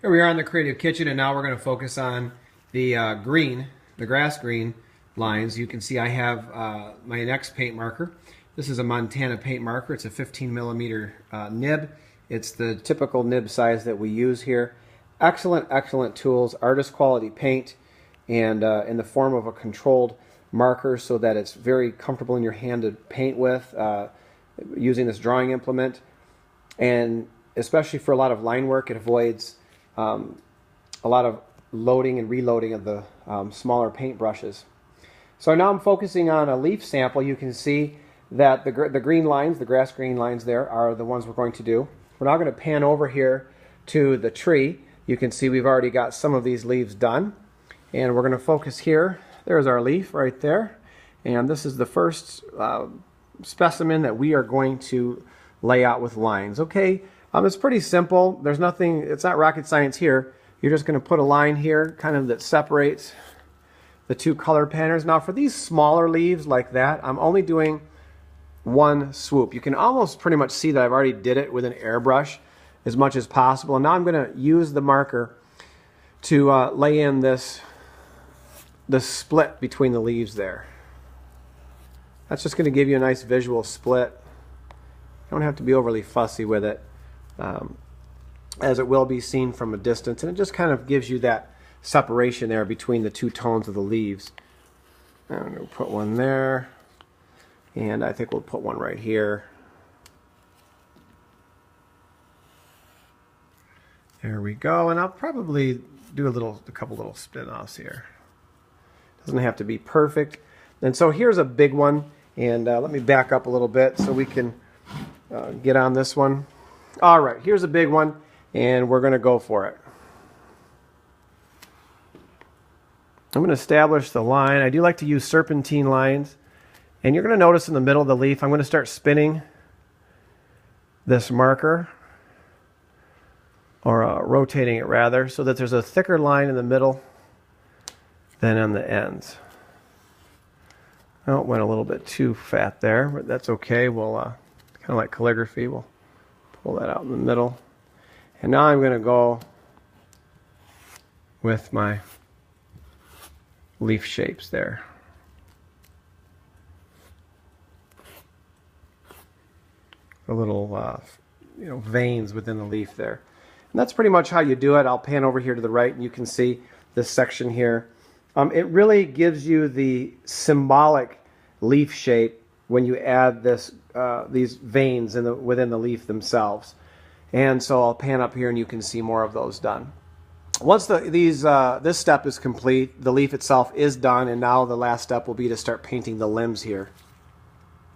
Here we are in the Creative Kitchen, and now we're going to focus on the the grass green lines. You can see I have my next paint marker. This is a Montana paint marker. It's a 15 millimeter nib. It's the typical nib size that we use here. Excellent, excellent tools, artist quality paint, and in the form of a controlled marker so that it's very comfortable in your hand to paint with using this drawing implement. And especially for a lot of line work, it avoids a lot of loading and reloading of the smaller paint brushes. So now I'm focusing on a leaf sample. You can see that the green lines, the grass green lines there, are the ones we're going to do. We're now going to pan over here to the tree. You can see we've already got some of these leaves done. And we're going to focus here. There's our leaf right there. And this is the first specimen that we are going to lay out with lines. Okay. It's pretty simple. There's nothing, it's not rocket science here. You're just going to put a line here kind of that separates the two color patterns. Now for these smaller leaves like that, I'm only doing one swoop. You can almost pretty much see that I've already did it with an airbrush as much as possible. And now I'm going to use the marker to lay in the split between the leaves there. That's just going to give you a nice visual split. You don't have to be overly fussy with it. As it will be seen from a distance, and it just kind of gives you that separation there between the two tones of the leaves. I'm going to put one there, and I think we'll put one right here. There we go, and I'll probably do a couple little spin-offs here. Doesn't have to be perfect. And so here's a big one, and let me back up a little bit so we can get on this one. All right, here's a big one, and we're going to go for it. I'm going to establish the line. I do like to use serpentine lines, and you're going to notice in the middle of the leaf, I'm going to start spinning this marker, or rotating it rather, so that there's a thicker line in the middle than on the ends. Oh, it went a little bit too fat there, but that's okay. We'll kind of like calligraphy. We'll pull that out in the middle. And now I'm going to go with my leaf shapes there. The little veins within the leaf there. And that's pretty much how you do it. I'll pan over here to the right and you can see this section here. It really gives you the symbolic leaf shape when you add these veins within the leaf themselves. And so I'll pan up here and you can see more of those done. Once this step is complete, the leaf itself is done, and now the last step will be to start painting the limbs here.